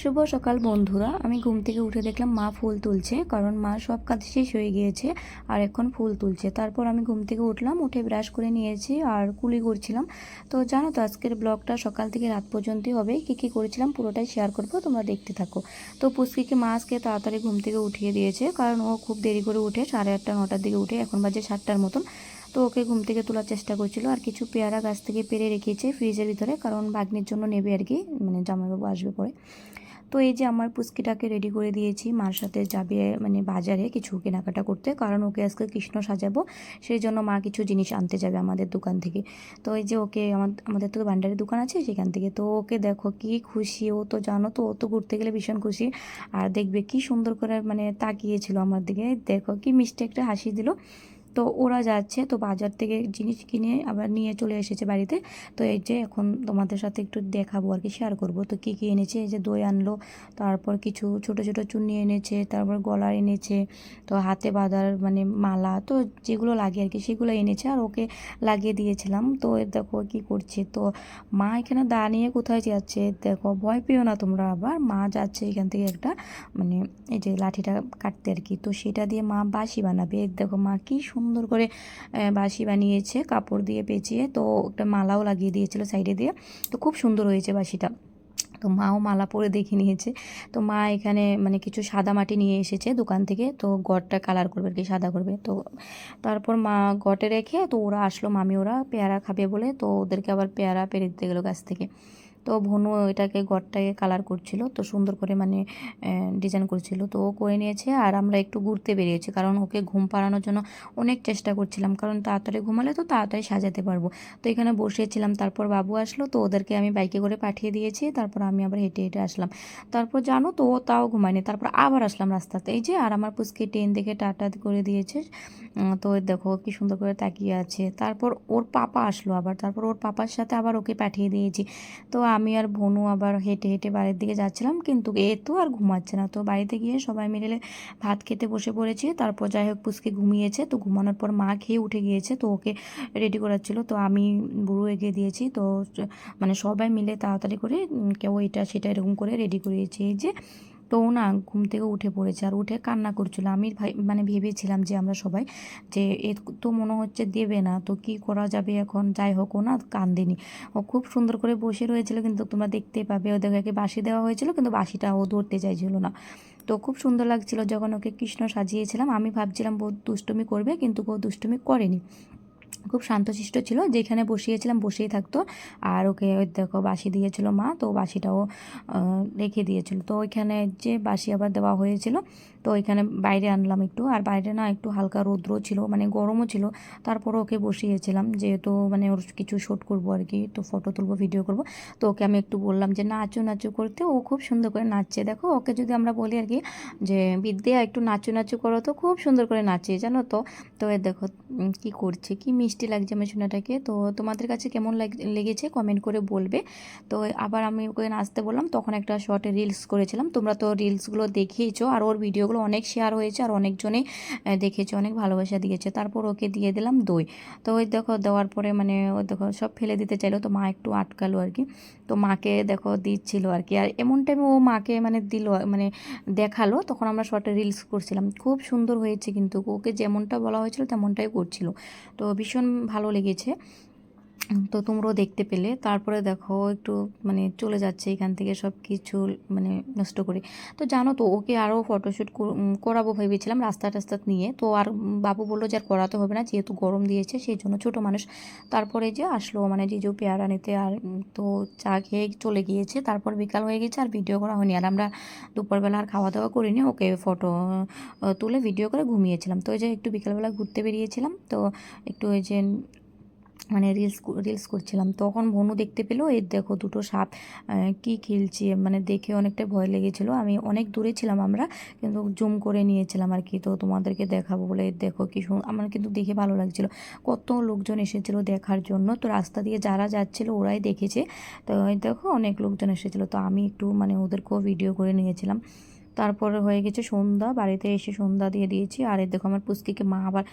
শুভ সকাল বন্ধুরা। আমি ঘুম থেকে উঠে দেখলাম মা ফুল তুলছে, কারণ মা সব কাজ শেষ হয়ে গিয়েছে আর এখন ফুল তুলছে। তারপর আমি ঘুম থেকে উঠলাম, উঠে ব্রাশ করে নিয়েছি আর কুলি করছিলাম। তো জানো তো আজকের ব্লগটা সকাল থেকে রাত পর্যন্তই হবে। কী কী করেছিলাম পুরোটাই শেয়ার করবো, তোমরা দেখতে থাকো। তো পুচকিকে মা আজকে তাড়াতাড়ি ঘুম থেকে উঠিয়ে দিয়েছে, কারণ ও খুব দেরি করে উঠে, 8:30 9টার দিকে উঠে, এখন বাজে 7টার মতন। তো ওকে ঘুম থেকে তোলার চেষ্টা করছিল আর কিছু পেয়ারা গাছ থেকে পেরে রেখেছে ফ্রিজের ভিতরে, কারণ ভাগ্নির জন্য নেবে আর কি, মানে জামাইবাবু আসবে পরে। তো এই যে আমার পুচকিটাকে রেডি করে দিয়েছি, মার সাথে যাবে মানে বাজারে কিছু কেনাকাটা করতে, কারণ ওকে আজকে কৃষ্ণ সাজাবো, সেই জন্য মা কিছু জিনিস আনতে যাবে আমাদের দোকান থেকে। তো এই যে ওকে আমাদের তো ভান্ডারের দোকান আছে সেখান থেকে, তো ওকে দেখো কি খুশি। ও তো জানো তো, ও তো ঘুরতে গেলে ভীষণ খুশি। আর দেখবে কি সুন্দর করে মানে তাকিয়েছিল আমার দিকে, দেখো কি মিষ্টি একটা হাসি দিল। তো ওরা যাচ্ছে, তো বাজার থেকে জিনিস কিনে আবার নিয়ে চলে এসেছে বাড়িতে। তো এই যে এখন তোমাদের সাথে একটু দেখাবো আর কি, শেয়ার করব। তো কী কী এনেছে, এই যে দই আনলো, তারপর কিছু ছোট ছোট চুন্নি এনেছে, তারপর গলার এনেছে, তো হাতে বাঁধার মানে মালা, তো যেগুলো লাগে আর কি সেগুলো এনেছে, আর ওকে লাগিয়ে দিয়েছিলাম। তো দেখো কি করছে, তো মা এখানে দাঁড়িয়ে কোথায় যাচ্ছে দেখো, ভয় পেও না তোমরা। আবার মা যাচ্ছে এখান থেকে একটা মানে এই যে লাঠিটা কাটতে আর কি, তো সেটা দিয়ে মা বাঁশি বানাবে। দেখো মা কি সুন্দর করে বাঁশি বানিয়েছে কাপড় দিয়ে পেঁচিয়ে, তো একটা মালাও লাগিয়ে দিয়েছিল সাইডে দিয়ে। তো খুব সুন্দর হয়েছে বাঁশিটা। তো মাও মালা পরে দেখে নিয়েছে। তো মা এখানে মানে কিছু সাদা মাটি নিয়ে এসেছে দোকান থেকে, তো ঘরটা কালার করবে আর কি, সাদা করবে। তো তারপর মা ঘটে রেখে, তো ওরা আসলো, মামি ওরা পেয়ারা খাবে বলে, তো ওদেরকে আবার পেয়ারা পেরে দিতে গেলো গাছ থেকে। তো ভনু এটাকে ঘরটাকে কালার করছিল, তো সুন্দর করে মানে ডিজাইন করছিল, তো ও করে নিয়েছে। আর আমরা একটু ঘুরতে বেরিয়েছি, কারণ ওকে ঘুম পাড়ানোর জন্য অনেক চেষ্টা করছিলাম, কারণ তাড়াতাড়ি ঘুমালে তো তাড়াতাড়ি সাজাতে পারবো। তো এখানে বসেছিলাম, তারপর বাবু আসলো, তো ওদেরকে আমি বাইকে করে পাঠিয়ে দিয়েছি, তারপর আমি আবার হেঁটে হেঁটে আসলাম। তারপর জানো তো ও তাও ঘুমায়নি, তারপর আবার আসলাম রাস্তাতে। এই যে আর আমার পুচকে ট্রেন দেখে টাটা করে দিয়েছে। তো দেখো কি সুন্দর করে তাকিয়ে আছে। তারপর ওর পাপা আসলো আবার, তারপর ওর পাপার সাথে আবার ওকে পাঠিয়ে দিয়েছি। তো আমি আর ভনু আবার হেঁটে হেঁটে বাড়ির দিকে যাচ্ছিলাম, কিন্তু এ তো আর ঘুমাচ্ছে না। তো বাড়িতে গিয়ে সবাই মিলে ভাত খেতে বসে পড়েছি। তারপর যাই হোক পুচকে ঘুমিয়েছে, তো ঘুমানোর পর মা খেয়ে উঠে গিয়েছে, তো ওকে রেডি করাচ্ছিল। তো আমি বুড়ো এগিয়ে দিয়েছি, তো মানে সবাই মিলে তাড়াতাড়ি করে কেউ এটা সেটা এরকম করে রেডি করিয়েছি। এই যে তো ও না ঘুম থেকে উঠে পড়েছে আর উঠে কান্না করছিল। আমি ভাই মানে ভেবেছিলাম যে আমরা সবাই যে এ তো মনে হচ্ছে দেবে না, তো কি করা যাবে এখন। যাই হোক ও না কান্দেনি, ও খুব সুন্দর করে বসে রয়েছিল, কিন্তু তোমরা দেখতে পাবে ওদেরকে বাঁশি দেওয়া হয়েছিল, কিন্তু বাঁশিটা ও ধরতে চাইছিল না। তো খুব সুন্দর লাগছিল যখন ওকে কৃষ্ণ সাজিয়েছিলাম। আমি ভাবছিলাম বহুত দুষ্টুমি করবে, কিন্তু ও দুষ্টুমি করেনি, খুব শান্তশিষ্ট ছিল, যেখানে বসিয়েছিলাম বসেই থাকতো। আর ওকে ওই দেখো বাঁশি দিয়েছিল মা, তো বাঁশিটাও রেখে দিয়েছিল। তো ওইখানে যে বাঁশি আবার দেওয়া হয়েছিল, তো ওইখানে বাইরে আনলাম একটু, আর বাইরে না একটু হালকা রৌদ্র ছিল, মানে গরমও ছিল। তারপর ওকে বসিয়েছিলাম, যেহেতু মানে ওর কিছু শ্যুট করবো আর কি, তো ফটো তুলবো ভিডিও করব। তো ওকে আমি একটু বললাম যে নাচো নাচো করতে, ও খুব সুন্দর করে নাচছে। দেখো ওকে যদি আমরা বলি আর কি যে বিদ্যা একটু নাচো নাচো করো, তো খুব সুন্দর করে নাচে জানো তো। তো এ দেখো কি করছে, কি মিষ্টি লাগছে আমার সোনাটাকে। তো তোমাদের কাছে কেমন লেগেছে কমেন্ট করে বলবে। তো আবার আমি ওকে নাচতে বললাম, তখন একটা শর্টে রিলস করেছিলাম, তোমরা তো রিলসগুলো দেখিয়েছো, আর ওর ভিডিওগুলো অনেক শেয়ার হয়েছে, আর অনেকজনে দেখেছে, অনেক ভালোবাসা দিয়েছে। তারপর ওকে দিয়ে দিলাম দই। তো ওই দেখো দেওয়ার পরে মানে ওই দেখো সব ফেলে দিতে চাইলো, তো মা একটু আটকালো আর কি। তো মাকে দেখো দিচ্ছিল আর কি, আর এমন টাইমে ও মাকে মানে দিল, মানে দেখালো, তখন আমরা শর্টে রিলস করছিলাম। খুব সুন্দর হয়েছে, কিন্তু ওকে যেমনটা বলা হয়েছিল তেমনটাই করছিল, তো ভীষণ ভালো লেগেছে। তো তোমরাও দেখতে পেলে। তারপরে দেখো একটু মানে চলে যাচ্ছে এখান থেকে সব কিছু মানে নষ্ট করে। তো জানো তো ওকে আরও ফটোশ্যুট করাবো ভেবেছিলাম রাস্তা টাস্তা নিয়ে, তো আর বাবু বললো যে আর করাতে হবে না, যেহেতু গরম দিয়েছে সেই জন্য, ছোটো মানুষ। তারপরে যে আসলো মানে জিজু পেয়ারা নিতে, আর তো চা খেয়ে চলে গিয়েছে। তারপর বিকাল হয়ে গেছে আর ভিডিও করা হয়নি, আর আমরা দুপুরবেলা আর খাওয়া দাওয়া করিনি, ওকে ফটো তুলে ভিডিও করে ঘুমিয়েছিলাম। তো ওই যে একটু বিকালবেলা ঘুরতে বেরিয়েছিলাম, তো একটু ওই যে মানে রিলস করছিলাম, তখন ভনু দেখতে পেলো এই দেখো দুটো সাপ কি খেলছে, মানে দেখে অনেকটা ভয় লেগেছিলো। আমি অনেক দূরে ছিলাম আমরা, কিন্তু জুম করে নিয়েছিলাম আর কি, তো তোমাদেরকে দেখাবো বলে। দেখো কি আমার কিন্তু দেখে ভালো লাগছিলো, কত লোকজন এসেছিলো দেখার জন্য। তো রাস্তা দিয়ে যারা যাচ্ছিলো ওরাই দেখেছে, তো এই দেখো অনেক লোকজন এসেছিলো, তো আমি একটু মানে ওদেরকেও ভিডিও করে নিয়েছিলাম। তারপরে হয়ে গেছে সন্ধ্যা, বাড়িতে এসে সন্ধ্যা দিয়ে দিয়েছি। আর এই দেখো আমার পুচকিকে মা আবার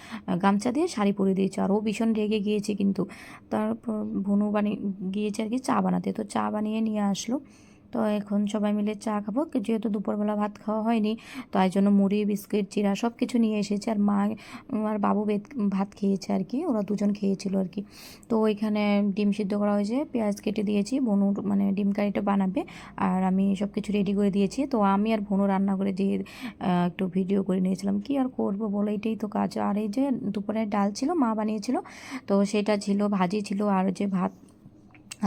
গামছা দিয়ে শাড়ি পরিয়ে দিয়েছে, আর ও ভীষণ রেগে গিয়েছে কিন্তু। তারপর ভনু গিয়েছে আর কি চা বানাতে, তো চা বানিয়ে নিয়ে আসলো। তো এখন সবাই মিলে চা খাবো, যেহেতু দুপুরবেলা ভাত খাওয়া হয়নি, তাই জন্য মুড়ি বিস্কিট চিড়া সব কিছু নিয়ে এসেছে। আর মা আর বাবু ভাত খেয়েছে আর কি, ওরা দুজন খেয়েছিল আর কি। তো ওইখানে ডিম সিদ্ধ করা হয়েছে, পেঁয়াজ কেটে দিয়েছি, বনু মানে ডিম কারিটা বানাবে, আর আমি সব কিছু রেডি করে দিয়েছি। তো আমি আর বনু রান্না করে দিয়ে একটু ভিডিও করে নিয়েছিলাম, কি আর করবো বলো, এটাই তো কাজ। আর এই যে দুপুরের ডাল ছিল, মা বানিয়েছিল, তো সেটা ছিল, ভাজি ছিল, আর যে ভাত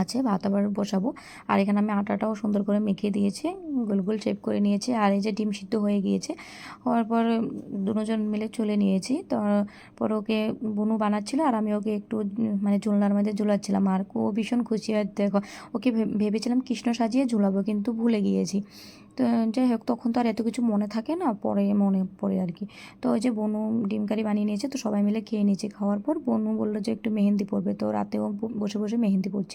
আছে, ভাত আবার বসাবো। আর এখানে আমি আটাটাও সুন্দর করে মেখে দিয়েছি, গোল গোল শেপ করে নিয়েছি। আর এই যে ডিম সিদ্ধ হয়ে গিয়েছে, হওয়ার পর দুজন মিলে চলে নিয়েছি। তারপর ওকে বুনু বানাচ্ছিল, আর আমি ওকে একটু মানে ঝুলনার মধ্যে ঝুলাচ্ছিলাম। আর ও ভীষণ খুশি। আর দেখো, ওকে ভেবেছিলাম কৃষ্ণ সাজিয়ে ঝুলাবো, কিন্তু ভুলে গিয়েছি। তো যাই হোক, তখন তো আর এত কিছু মনে থাকে না, পরে মনে পড়ে আর কি। তো ওই যে বনু ডিম কারি বানিয়ে নিয়েছে, তো সবাই মিলে খেয়ে নিয়েছি। খাওয়ার পর বনু বললো যে একটু মেহেন্দি পড়বে, তো রাতেও বসে বসে মেহেন্দি পড়ছিল।